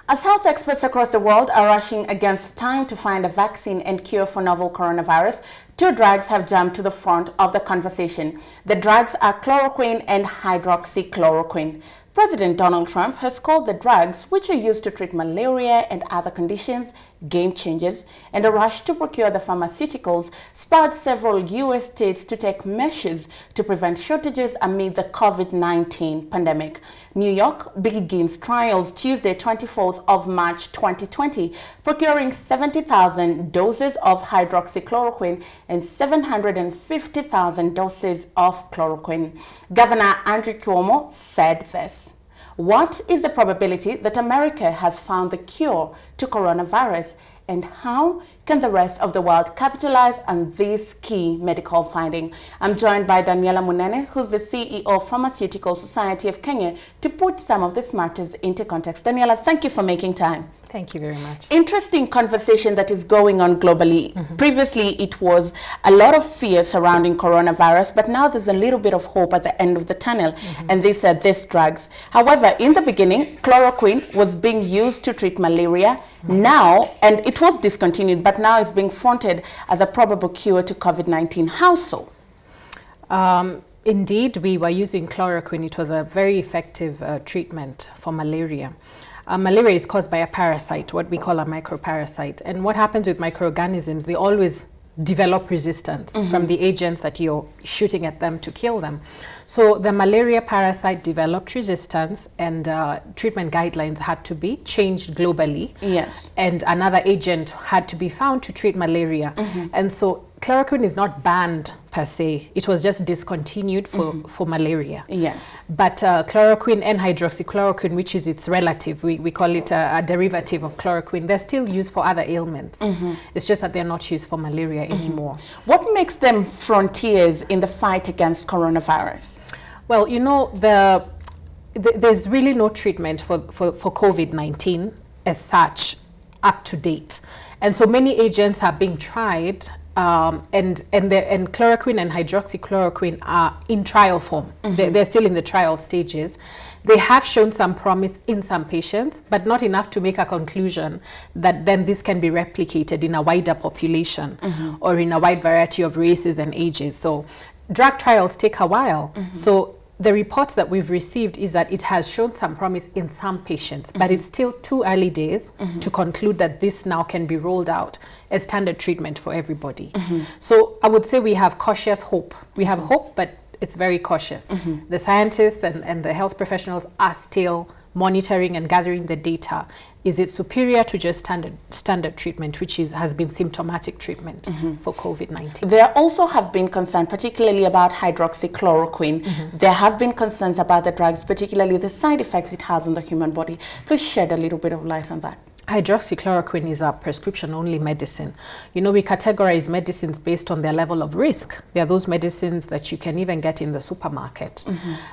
As health experts across the world are rushing against time to find a vaccine and cure for novel coronavirus, two drugs have jumped to the front of the conversation. The drugs are chloroquine and hydroxychloroquine. President Donald Trump has called the drugs, which are used to treat malaria and other conditions, game changers, and a rush to procure the pharmaceuticals spurred several U.S. states to take measures to prevent shortages amid the COVID-19 pandemic. New York begins trials Tuesday, 24th of March 2020, procuring 70,000 doses of hydroxychloroquine and 750,000 doses of chloroquine. Governor Andrew Cuomo said this. What is the probability that America has found the cure to coronavirus, and how can the rest of the world capitalize on this key medical finding? I'm joined by Daniela Munene, who's the CEO of Pharmaceutical Society of Kenya, to put some of these matters into context. Daniela, thank you for making time. Thank you very much. Interesting conversation that is going on globally. Previously, it was a lot of fear surrounding coronavirus, but now there's a little bit of hope at the end of the tunnel, and these are these drugs. However, in the beginning, chloroquine was being used to treat malaria. Now, and it was discontinued, but now it's being fronted as a probable cure to COVID-19. How so? Indeed, we were using chloroquine. It was a very effective treatment for malaria. Malaria is caused by a parasite, what we call a microparasite. And what happens with microorganisms, they always develop resistance from the agents that you're shooting at them to kill them. So the malaria parasite developed resistance, and treatment guidelines had to be changed globally. Yes. And another agent had to be found to treat malaria. And so chloroquine is not banned per se. It was just discontinued for malaria. Yes. But chloroquine and hydroxychloroquine, which is its relative, we call it a derivative of chloroquine, they're still used for other ailments. It's just that they're not used for malaria anymore. What makes them frontiers in the fight against coronavirus? Well, you know, there's really no treatment for COVID-19 as such up to date. And so many agents are being tried, and chloroquine and hydroxychloroquine are in trial form. They're still in the trial stages. They have shown some promise in some patients, but not enough to make a conclusion that then this can be replicated in a wider population or in a wide variety of races and ages. So drug trials take a while. So the reports that we've received is that it has shown some promise in some patients, but it's still too early days to conclude that this now can be rolled out as standard treatment for everybody. So I would say we have cautious hope. We have hope, but it's very cautious. The scientists and the health professionals are still monitoring and gathering the data. Is it superior to just standard treatment, which has been symptomatic treatment for COVID-19? There also have been concerns, particularly about hydroxychloroquine. There have been concerns about the drugs, particularly the side effects it has on the human body. Please shed a little bit of light on that. Hydroxychloroquine is a prescription-only medicine. You know, we categorize medicines based on their level of risk. There are those medicines that you can even get in the supermarket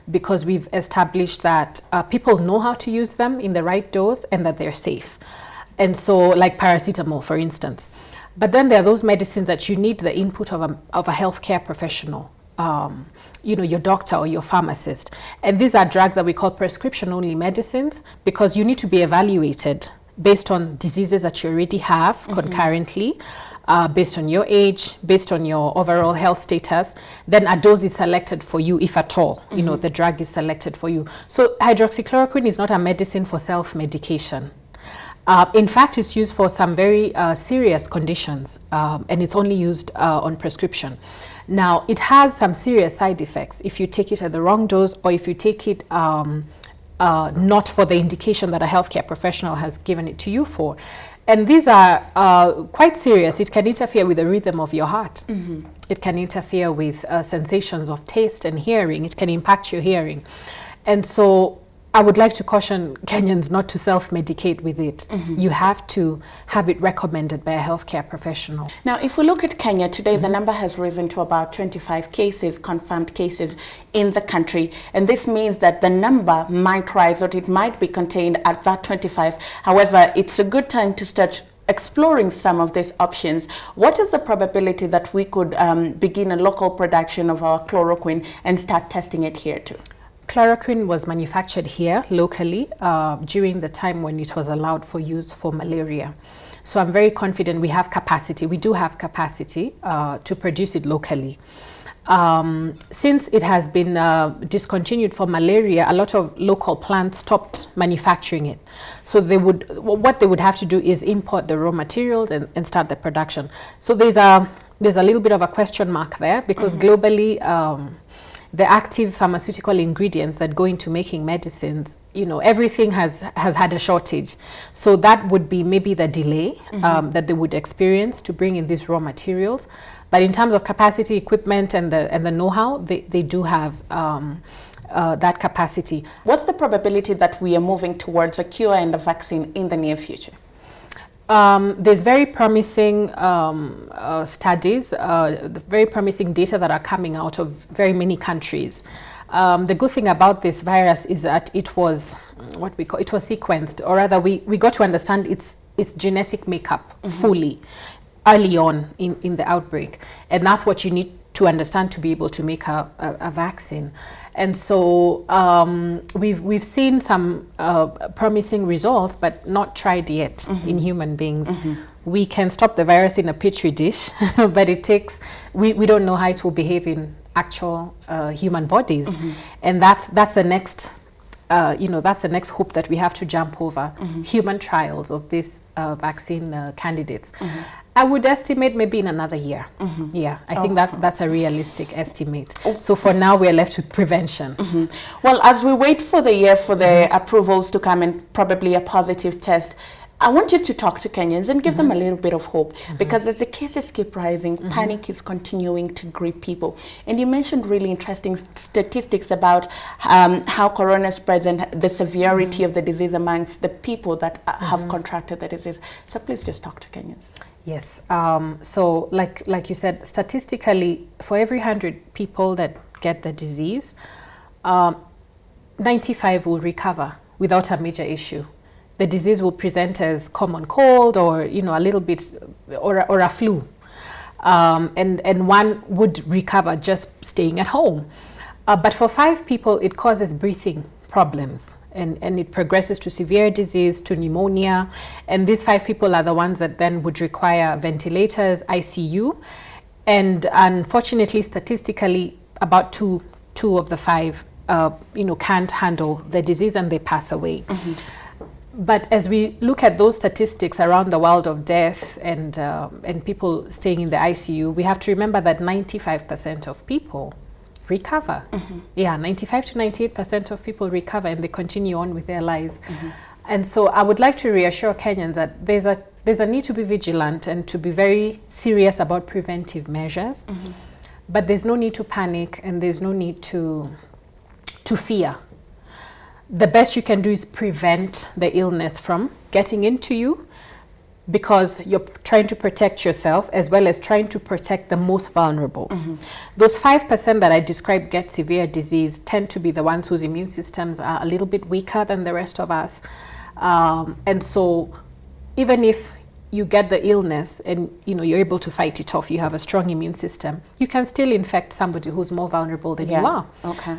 because we've established that people know how to use them in the right dose and that they're safe. And so, like paracetamol, for instance. But then there are those medicines that you need the input of a healthcare professional. You know, your doctor or your pharmacist. And these are drugs that we call prescription-only medicines because you need to be evaluated based on diseases that you already have concurrently, based on your age, based on your overall health status. Then a dose is selected for you, if at all. You know, the drug is selected for you. So hydroxychloroquine is not a medicine for self-medication. In fact, it's used for some very serious conditions, and it's only used on prescription. Now, it has some serious side effects if you take it at the wrong dose or if you take it not for the indication that a healthcare professional has given it to you for. And these are quite serious. It can interfere with the rhythm of your heart. It can interfere with sensations of taste and hearing. It can impact your hearing. And so I would like to caution Kenyans not to self-medicate with it. You have to have it recommended by a healthcare professional. Now, if we look at Kenya today, the number has risen to about 25 cases, confirmed cases in the country. And this means that the number might rise, or it might be contained at that 25. However, it's a good time to start exploring some of these options. What is the probability that we could begin a local production of our chloroquine and start testing it here too? chloroquine was manufactured here locally during the time when it was allowed for use for malaria. So I'm very confident we have capacity. We do have capacity to produce it locally. Since it has been discontinued for malaria, a lot of local plants stopped manufacturing it. So what they would have to do is import the raw materials and start the production. So there's a little bit of a question mark there, because globally the active pharmaceutical ingredients that go into making medicines, everything has had a shortage. So that would be maybe the delay that they would experience to bring in these raw materials. But in terms of capacity, equipment, and the know-how, they do have that capacity. What's the probability that we are moving towards a cure and a vaccine in the near future? There's very promising studies, very promising data that are coming out of very many countries. The good thing about this virus is that it was sequenced, or rather we got to understand its genetic makeup fully early on in the outbreak, and that's what you need to understand to be able to make a vaccine. And so we've seen some promising results, but not tried yet in human beings. We can stop the virus in a petri dish, but we don't know how it will behave in actual human bodies, and that's the next that's the next hoop that we have to jump over. Human trials of these vaccine candidates. I would estimate maybe in another year. Yeah, I think that's a realistic estimate. So for now, we're left with prevention. Well, as we wait for the year for the approvals to come and probably a positive test, I want you to talk to Kenyans and give them a little bit of hope, because as the cases keep rising, panic is continuing to grip people. And you mentioned really interesting statistics about how corona spreads and the severity of the disease amongst the people that have contracted the disease. So please just talk to Kenyans. Yes. So like you said, statistically, for every 100 people that get the disease, 95 will recover without a major issue. The disease will present as common cold, or a little bit, or a flu, and one would recover just staying at home. But for 5 people, it causes breathing problems, and it progresses to severe disease, to pneumonia, and these 5 people are the ones that then would require ventilators, ICU, and unfortunately, statistically, about two of the 5, can't handle the disease and they pass away. But as we look at those statistics around the world of death and people staying in the ICU, we have to remember that 95% of people recover. Yeah, 95 to 98% of people recover and they continue on with their lives. And so I would like to reassure Kenyans that there's a need to be vigilant and to be very serious about preventive measures. But there's no need to panic, and there's no need to fear. The best you can do is prevent the illness from getting into you, because you're trying to protect yourself as well as trying to protect the most vulnerable. Those 5% that I described get severe disease tend to be the ones whose immune systems are a little bit weaker than the rest of us. And so even if you get the illness and you're able to fight it off, you have a strong immune system, you can still infect somebody who's more vulnerable than you are.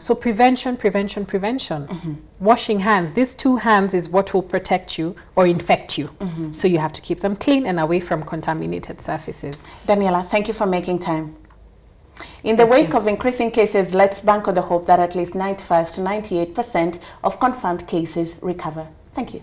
So prevention. Washing hands, these 2 hands is what will protect you or infect you. So you have to keep them clean and away from contaminated surfaces. Daniela, thank you for making time. In the wake of increasing cases, let's bank on the hope that at least 95 to 98% of confirmed cases recover. Thank you.